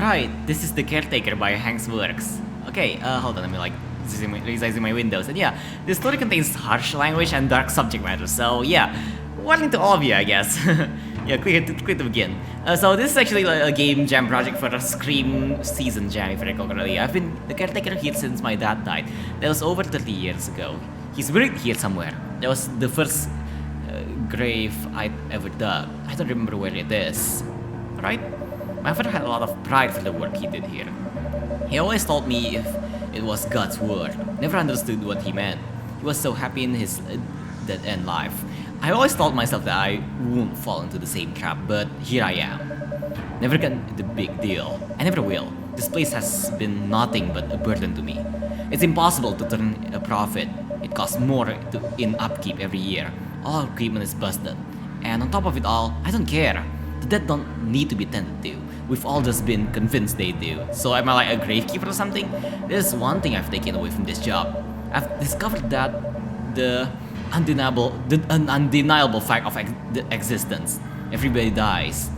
Right, this is the Caretaker by hankworx. Okay, hold on, let me like resizing my windows. And yeah, this story contains harsh language and dark subject matter, so yeah, warning to all of you, I guess. Yeah, click to begin. So this is actually a game jam project for a Scream season jam, if I recall correctly. I've been the Caretaker here since my dad died. That was over 30 years ago. He's buried here somewhere. That was the first grave I'd ever dug. I don't remember where it is. Right? My father had a lot of pride for the work he did here. He always told me if it was God's word. Never understood what he meant. He was so happy in his dead-end life. I always told myself that I won't fall into the same trap, but here I am. Never got the big deal. I never will. This place has been nothing but a burden to me. It's impossible to turn a profit. It costs more in upkeep every year. All our equipment is busted. And on top of it all, I don't care. The dead don't need to be tended to. We've all just been convinced they do. So am I like a gravekeeper or something? There's one thing I've taken away from this job. I've discovered that the undeniable fact of existence. Everybody dies.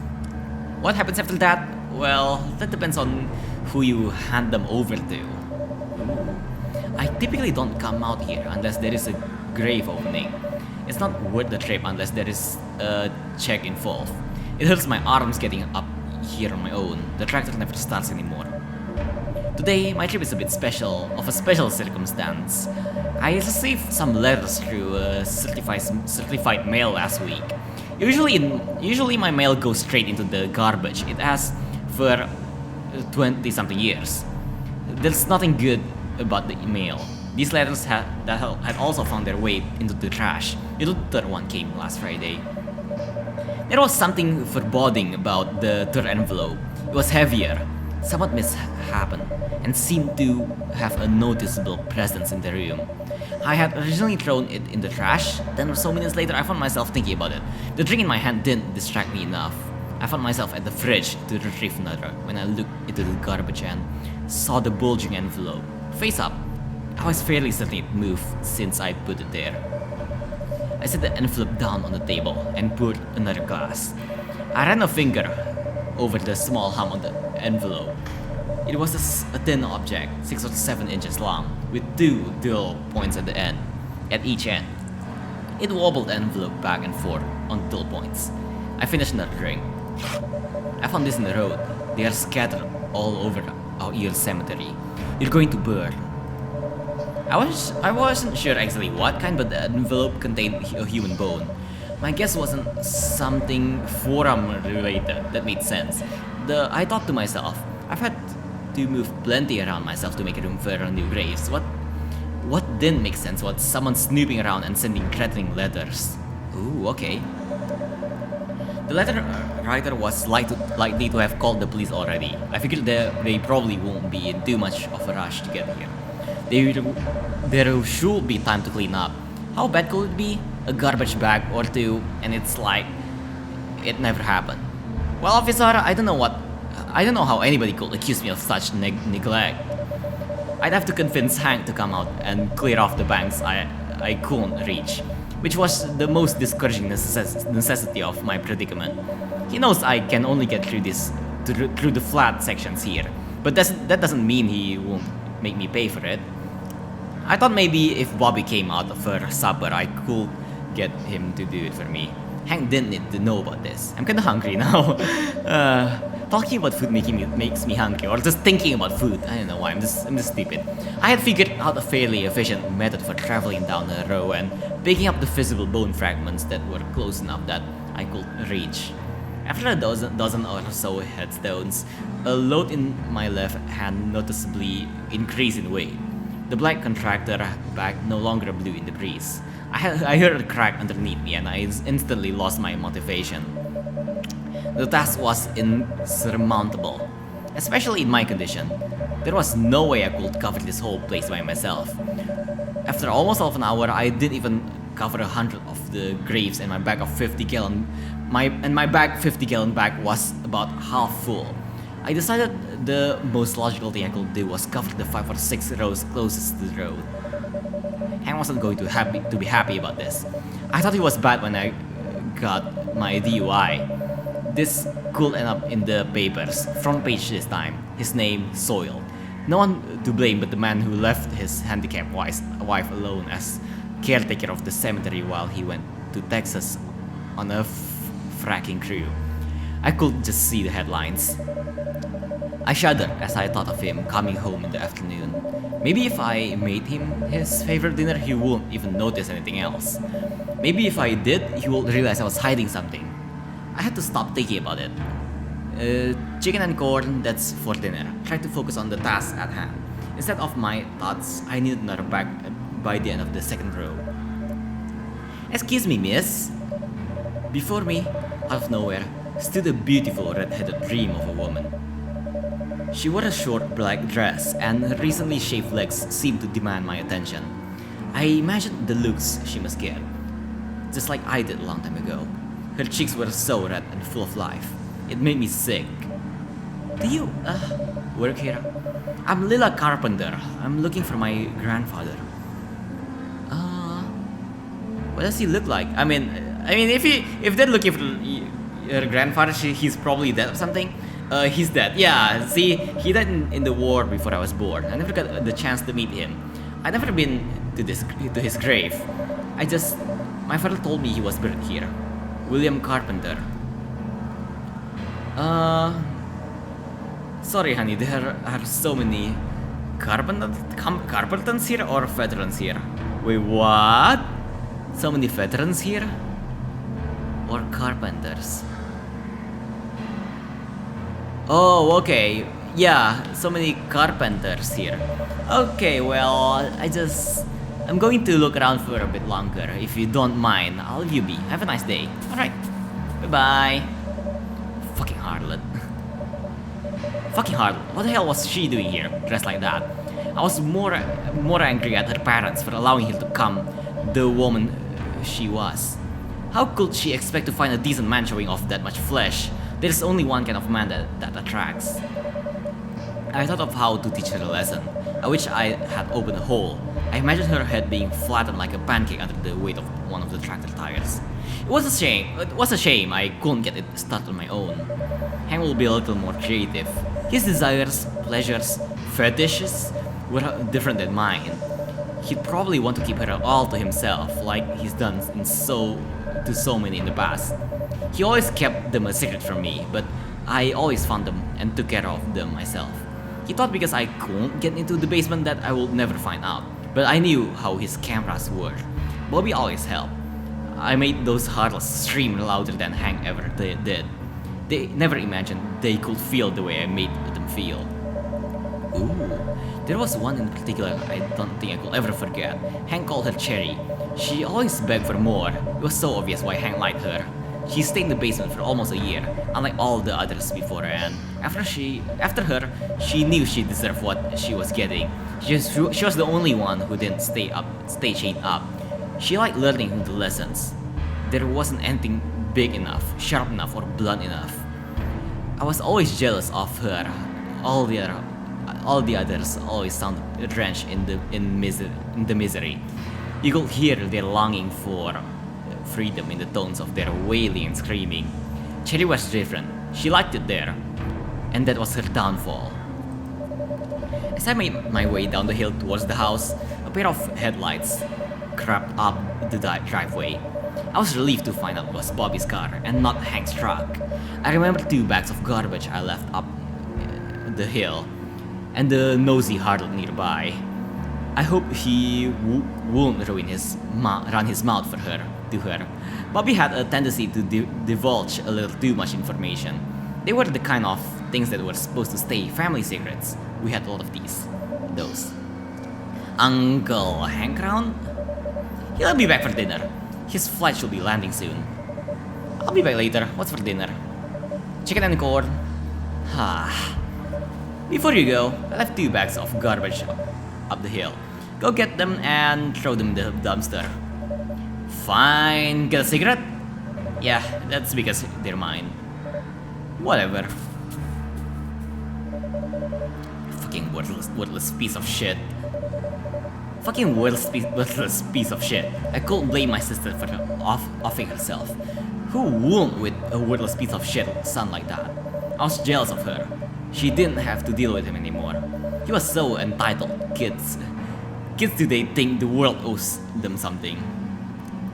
What happens after that? Well, that depends on who you hand them over to. I typically don't come out here unless there is a grave opening. It's not worth the trip unless there is a check involved. It hurts my arms getting up here on my own. The tractor never starts anymore. Today, my trip is a bit special, of a special circumstance. I received some letters through certified mail last week. Usually my mail goes straight into the garbage. It has for 20-something years. There's nothing good about the email. These letters had also found their way into the trash. The third one came last Friday. There was something foreboding about the third envelope. It was heavier, somewhat mishappened, and seemed to have a noticeable presence in the room. I had originally thrown it in the trash, then so minutes later I found myself thinking about it. The drink in my hand didn't distract me enough. I found myself at the fridge to retrieve another when I looked into the garbage and saw the bulging envelope. Face up, I was fairly certain it moved since I put it there. I set the envelope down on the table and poured another glass. I ran a finger over the small hump on the envelope. It was a thin object, 6 or 7 inches long, with 2 dull points at each end. It wobbled the envelope back and forth on dull points. I finished another drink. I found this in the road. They are scattered all over our ear cemetery. They're going to burn. I wasn't sure exactly what kind, but the envelope contained a human bone. My guess wasn't something forearm related. That made sense. I thought to myself, I've had to move plenty around myself to make room for new graves. What didn't make sense was someone snooping around and sending threatening letters. Ooh, okay. The letter writer was likely to have called the police already. I figured they probably won't be in too much of a rush to get here. There should be time to clean up. How bad could it be? A garbage bag or two, and it's like it never happened. Well, officer, I don't know how anybody could accuse me of such neglect. I'd have to convince Hank to come out and clear off the banks I couldn't reach, which was the most discouraging necessity of my predicament. He knows I can only get through through the flat sections here, but that doesn't mean he won't make me pay for it. I thought maybe if Bobby came out for supper, I could get him to do it for me. Hank didn't need to know about this. I'm kinda hungry now. Talking about food makes me hungry, or just thinking about food. I don't know why, I'm just stupid. I had figured out a fairly efficient method for traveling down a row and picking up the visible bone fragments that were close enough that I could reach. After a dozen or so headstones, a load in my left hand noticeably increased in weight. The black contractor bag no longer blew in the breeze. I heard a crack underneath me and I instantly lost my motivation. The task was insurmountable, especially in my condition. There was no way I could cover this whole place by myself. After almost half an hour, I didn't even cover 100 of the graves, and my bag 50-gallon bag was about half full. I decided the most logical thing I could do was cover the 5 or 6 rows closest to the road. Hank wasn't going to be happy about this. I thought he was bad when I got my DUI. This could end up in the papers, front page this time. His name soiled. No one to blame but the man who left his handicapped wife alone as caretaker of the cemetery while he went to Texas on a fracking crew. I could just see the headlines. I shuddered as I thought of him coming home in the afternoon. Maybe if I made him his favorite dinner, he wouldn't even notice anything else. Maybe if I did, he would realize I was hiding something. I had to stop thinking about it. Chicken and corn, that's for dinner. Try to focus on the task at hand. Instead of my thoughts, I needed another bag by the end of the second row. Excuse me, miss. Before me, out of nowhere, stood a beautiful red-headed dream of a woman. She wore a short black dress, and her recently shaved legs seemed to demand my attention. I imagined the looks she must get, just like I did a long time ago. Her cheeks were so red and full of life. It made me sick. Do you, work here? I'm Lila Carpenter. I'm looking for my grandfather. What does he look like? I mean, if they're looking for your grandfather, he's probably dead or something. He's dead. Yeah, see, he died in the war before I was born. I never got the chance to meet him. I've never been to his grave. My father told me he was buried here. William Carpenter. Sorry, honey, there are so many carpenters here or veterans here? Wait, what? So many veterans here? Or carpenters? Oh, okay. Yeah, so many carpenters here. Okay, well, I'm going to look around for a bit longer. If you don't mind, I'll leave you be. Have a nice day. Alright. Bye-bye. Fucking harlot. Fucking harlot. What the hell was she doing here, dressed like that? I was more angry at her parents for allowing her to come the woman she was. How could she expect to find a decent man showing off that much flesh? There's only one kind of man that attracts. I thought of how to teach her a lesson. I wish I had opened a hole. I imagined her head being flattened like a pancake under the weight of one of the tractor tires. It was a shame I couldn't get it started on my own. Hank will be a little more creative. His desires, pleasures, fetishes were different than mine. He'd probably want to keep her all to himself, like he's done to so many in the past. He always kept them a secret from me, but I always found them and took care of them myself. He thought because I couldn't get into the basement that I would never find out, but I knew how his cameras worked. Bobby always helped. I made those harlots scream louder than Hank ever did. They never imagined they could feel the way I made them feel. Ooh, there was one in particular I don't think I could ever forget. Hank called her Cherry. She always begged for more. It was so obvious why Hank liked her. She stayed in the basement for almost a year, unlike all the others before her, and after her, she knew she deserved what she was getting. She was the only one who didn't stay chained up. She liked learning the lessons. There wasn't anything big enough, sharp enough, or blunt enough. I was always jealous of her. All the others always sounded drenched in the misery. You could hear their longing for freedom in the tones of their wailing and screaming. Cherry was different. She liked it there, and that was her downfall. As I made my way down the hill towards the house, a pair of headlights crept up the driveway. I was relieved to find out it was Bobby's car and not Hank's truck. I remember 2 bags of garbage I left up the hill, and the nosy harlot nearby. I hope he won't run his mouth to her. Bobby had a tendency to divulge a little too much information. They were the kind of things that were supposed to stay family secrets. We had a lot of those. Uncle Hank around? He'll be back for dinner. His flight should be landing soon. I'll be back later. What's for dinner? Chicken and corn. Before you go, I left 2 bags of garbage up the hill. Go get them and throw them in the dumpster. Fine. Get a cigarette? Yeah, that's because they're mine. Whatever. Fucking worthless piece of shit. Fucking worthless piece of shit. I couldn't blame my sister for offing herself. Who wouldn't with a worthless piece of shit son like that? I was jealous of her. She didn't have to deal with him anymore. He was so entitled. Kids today think the world owes them something.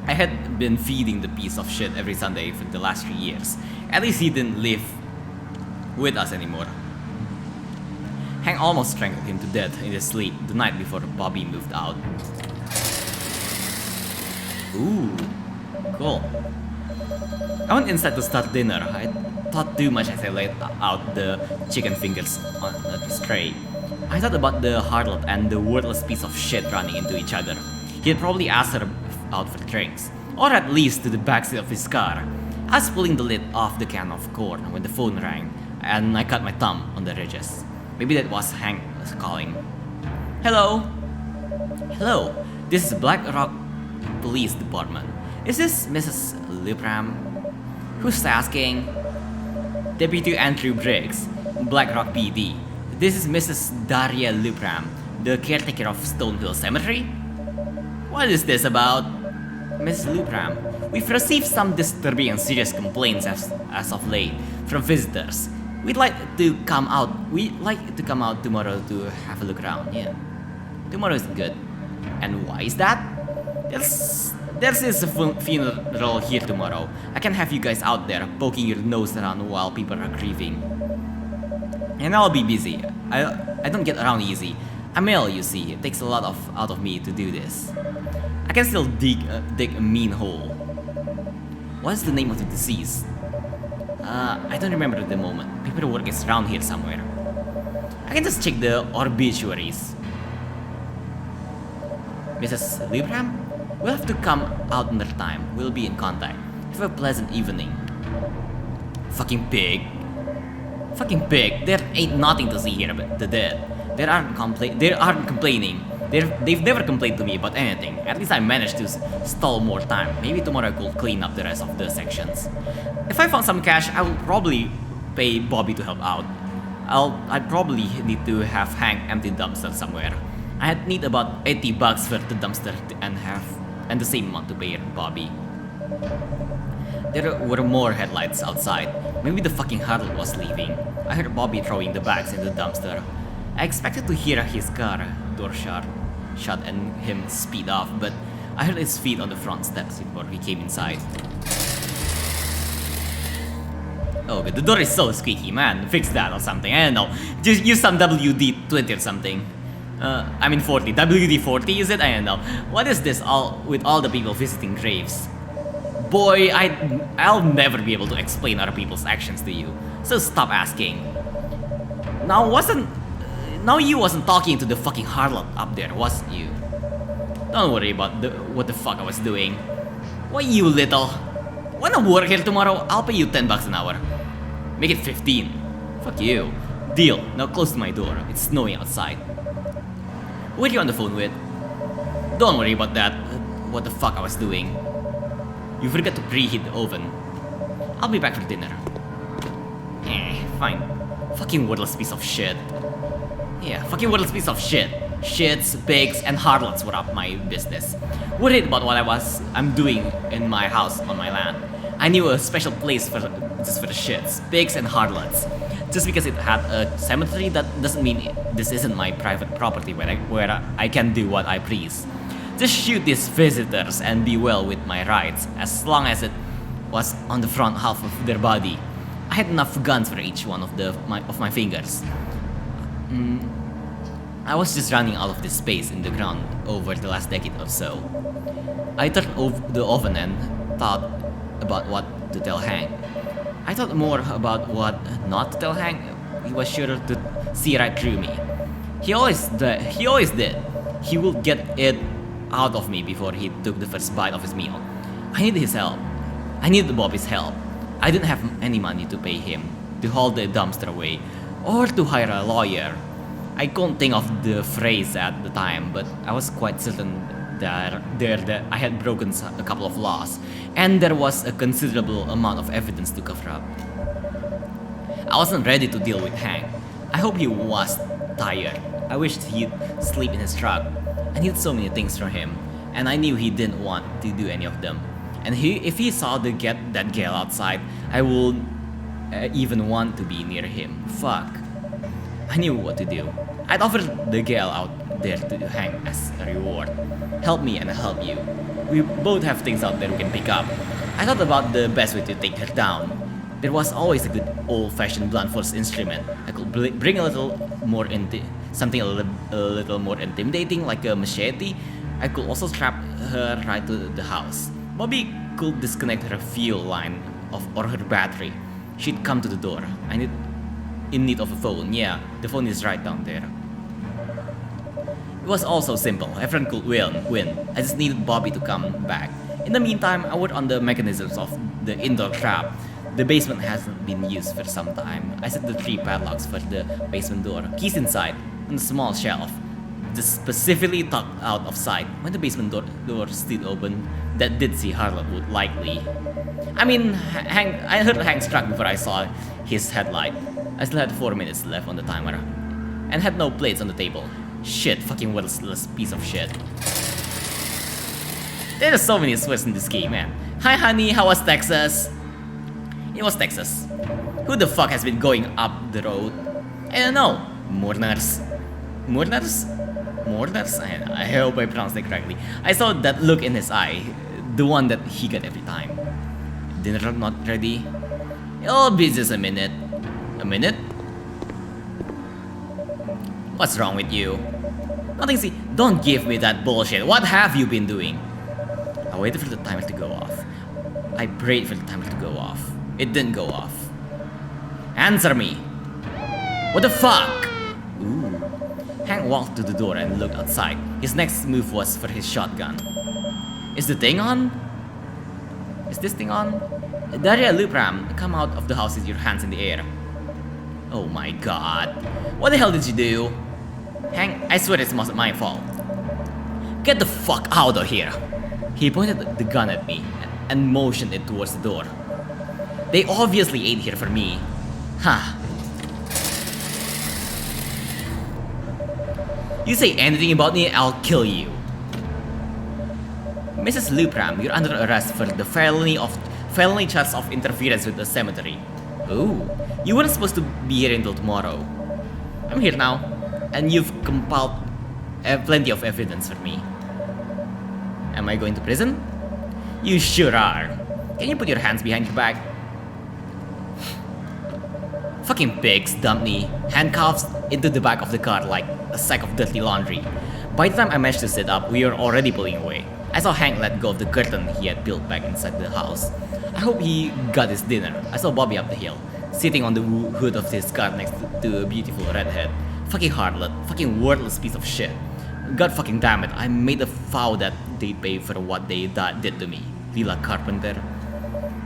I had been feeding the piece of shit every Sunday for the last 3 years. At least he didn't live with us anymore. Hank almost strangled him to death in his sleep the night before Bobby moved out. Ooh, cool. I went inside to start dinner. I thought too much as I laid out the chicken fingers on a tray. I thought about the harlot and the worthless piece of shit running into each other. He had probably asked her out for drinks, or at least to the backseat of his car. I was pulling the lid off the can of corn when the phone rang, and I cut my thumb on the ridges. Maybe that was Hank calling. Hello? Hello, this is Black Rock Police Department. Is this Mrs. Lipram? Who's asking? Deputy Andrew Briggs, Black Rock PD. This is Mrs. Daria Lipram, the caretaker of Stonehill Cemetery? What is this about? Mrs. Lipram, we've received some disturbing and serious complaints as of late from visitors. We'd like to come out tomorrow to have a look around. Yeah, tomorrow is good. And why is that? There's a funeral here tomorrow. I can have you guys out there poking your nose around while people are grieving. And I'll be busy. I don't get around easy. I'm male, you see. It takes a lot out of me to do this. I can still dig a mean hole. What's the name of the deceased? I don't remember at the moment. Paperwork is around here somewhere. I can just check the obituaries. Mrs. Libram? We'll have to come out another time. We'll be in contact. Have a pleasant evening. Fucking pig. Fucking pig. There ain't nothing to see here about the dead. They aren't complaining. They've never complained to me about anything. At least I managed to stall more time. Maybe tomorrow I could clean up the rest of the sections. If I found some cash, I will probably pay Bobby to help out. I'd probably need to have Hank empty the dumpster somewhere. I'd need about $80 for the dumpster and the same amount to pay Bobby. There were more headlights outside. Maybe the fucking huddle was leaving. I heard Bobby throwing the bags in the dumpster. I expected to hear his car door shut and him speed off, but I heard his feet on the front steps before he came inside. Oh, but the door is so squeaky, man. Fix that or something. I don't know. Just use some WD-20 or something. 40. WD-40 is it? I don't know. What is this with all the people visiting graves? Boy, I'll never be able to explain other people's actions to you. So stop asking. Now you wasn't talking to the fucking harlot up there, was you? Don't worry about what the fuck I was doing. Why you little? Wanna work here tomorrow? I'll pay you $10 an hour. Make it 15. Fuck you. Deal. Now close my door. It's snowing outside. Who are you on the phone with? Don't worry about that. What the fuck I was doing. You forgot to preheat the oven. I'll be back for dinner. Fine. Fucking worthless piece of shit. Yeah, fucking worthless piece of shit. Shits, pigs, and harlots were up my business. Worried about what I'm doing in my house on my land. I knew a special place just for the shits, pigs, and harlots. Just because it had a cemetery, that doesn't mean this isn't my private property where I can do what I please. Just shoot these visitors and be well with my rights, as long as it was on the front half of their body. I had enough guns for each one of my fingers. I was just running out of this space in the ground over the last decade or so. I turned off the oven and thought about what to tell Hank. I thought more about what not to tell Hank. He was sure to see right through me. He always did. He would get it out of me before he took the first bite of his meal. I needed his help. I needed Bobby's help. I didn't have any money to pay him, to haul the dumpster away, or to hire a lawyer. I couldn't think of the phrase at the time, but I was quite certain that I had broken a couple of laws, and there was a considerable amount of evidence to cover up. I wasn't ready to deal with Hank. I hope he was tired. I wished he'd sleep in his truck. I needed so many things from him, and I knew he didn't want to do any of them. And if he saw that girl outside, I would even want to be near him. Fuck. I knew what to do. I'd offer the girl out there to hang as a reward. Help me and I'll help you. We both have things out there we can pick up. I thought about the best way to take her down. There was always a good old-fashioned blunt force instrument. I could bring a little more something a little more intimidating, like a machete. I could also strap her right to the house. Bobby could disconnect her fuel line or her battery. She'd come to the door. In need of a phone. Yeah, the phone is right down there. It was all so simple. Everyone could win. I just needed Bobby to come back. In the meantime, I worked on the mechanisms of the indoor trap. The basement hasn't been used for some time. I set the 3 padlocks for the basement door. Keys inside, on a small shelf. Just specifically tucked out of sight. When the basement door stood open, that did see Harlot would likely. I mean, I heard Hank struck before I saw his headlight. I still had 4 minutes left on the timer. And had no plates on the table. Shit, fucking worthless piece of shit. There are so many Swiss in this game, man. Hi honey, how was Texas? It was Texas. Who the fuck has been going up the road? I don't know. Mourners? I hope I pronounced it correctly. I saw that look in his eye. The one that he got every time. Dinner not ready? It'll be just a minute. A minute? What's wrong with you? Nothing, see. Don't give me that bullshit. What have you been doing? I waited for the timer to go off. I prayed for the timer to go off. It didn't go off. Answer me! What the fuck? Ooh. Hank walked to the door and looked outside. His next move was for his shotgun. Is the thing on? Is this thing on? Daria Lupram, come out of the house with your hands in the air. Oh my god. What the hell did you do? Hank, I swear it's my fault. Get the fuck out of here. He pointed the gun at me and motioned it towards the door. They obviously ain't here for me. Huh. You say anything about me, I'll kill you. Mrs. Lupram, you're under arrest for the felony charge of interference with the cemetery. Ooh, you weren't supposed to be here until tomorrow. I'm here now, and you've compiled plenty of evidence for me. Am I going to prison? You sure are. Can you put your hands behind your back? Fucking pigs dumped me, handcuffs, into the back of the car like a sack of dirty laundry. By the time I managed to sit up, we were already pulling away. I saw Hank let go of the curtain he had built back inside the house. I hope he got his dinner. I saw Bobby up the hill, sitting on the hood of his car next to a beautiful redhead. Fucking harlot, fucking worthless piece of shit. God fucking damn it, I made a vow that they'd pay for what they did to me. Lila Carpenter.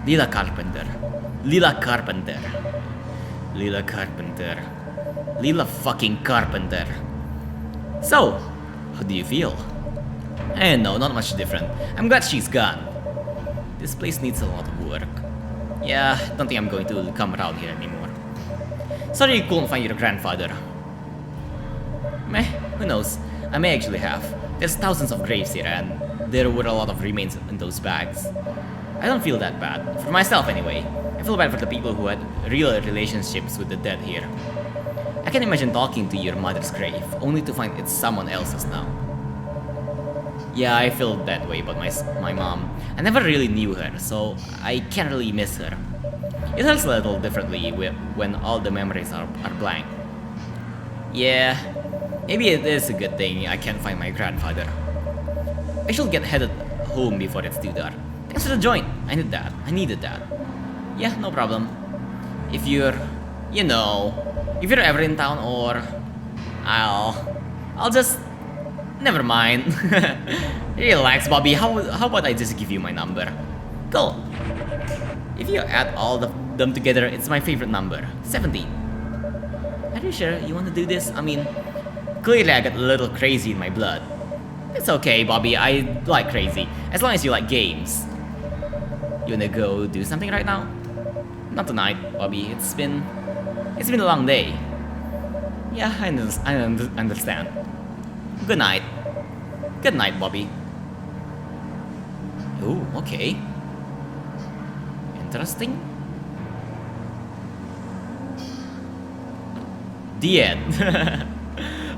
Lila Carpenter. Lila Carpenter. Lila Carpenter. Lila fucking Carpenter. So, how do you feel? No, not much different. I'm glad she's gone. This place needs a lot of work. Yeah, don't think I'm going to come around here anymore. Sorry you couldn't find your grandfather. Meh, who knows? I may actually have. There's thousands of graves here and there were a lot of remains in those bags. I don't feel that bad. For myself anyway. I feel bad for the people who had real relationships with the dead here. I can imagine talking to your mother's grave, only to find it's someone else's now. Yeah, I feel that way about my mom. I never really knew her, so I can't really miss her. It hurts a little differently when all the memories are blank. Yeah, maybe it is a good thing I can't find my grandfather. I should get headed home before it's too dark. Thanks for the joint. I needed that. Yeah, no problem. If you're, if you're ever in town, or I'll just, never mind. Relax, Bobby. How about I just give you my number? Cool. If you add all of them together, it's my favorite number, 17. Are you sure you want to do this? I mean, clearly I got a little crazy in my blood. It's okay, Bobby. I like crazy, as long as you like games. You wanna go do something right now? Not tonight, Bobby. It's been a long day. Yeah, I understand. Good night. Good night, Bobby. Ooh, okay. interesting? The end.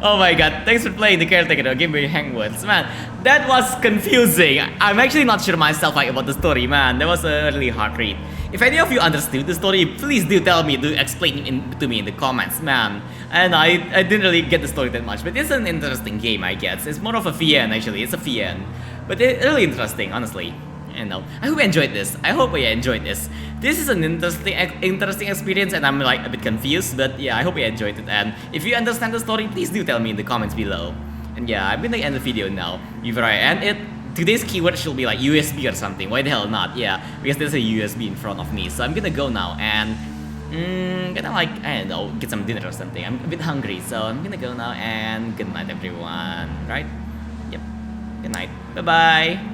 Oh my god, thanks for playing the Caretaker, give me hankworx. Man, that was confusing. I'm actually not sure myself like about the story, man. That was a really hard read. If any of you understood the story, please do tell me, do explain it to me in the comments, man. And I didn't really get the story that much, but it's an interesting game, I guess. It's more of a VN actually, it's a VN. But it's really interesting, honestly. And I hope you enjoyed this. I hope you enjoyed this. This is an interesting experience, and I'm like a bit confused, but yeah, I hope you enjoyed it. And if you understand the story, please do tell me in the comments below. And yeah, I'm gonna end the video now. Before I end it, today's keyword should be like USB or something. Why the hell not? Yeah, because there's a USB in front of me. So I'm gonna go now and gonna like, I don't know, get some dinner or something. I'm a bit hungry, so I'm gonna go now and good night everyone. Right? Yep. Good night. Bye bye.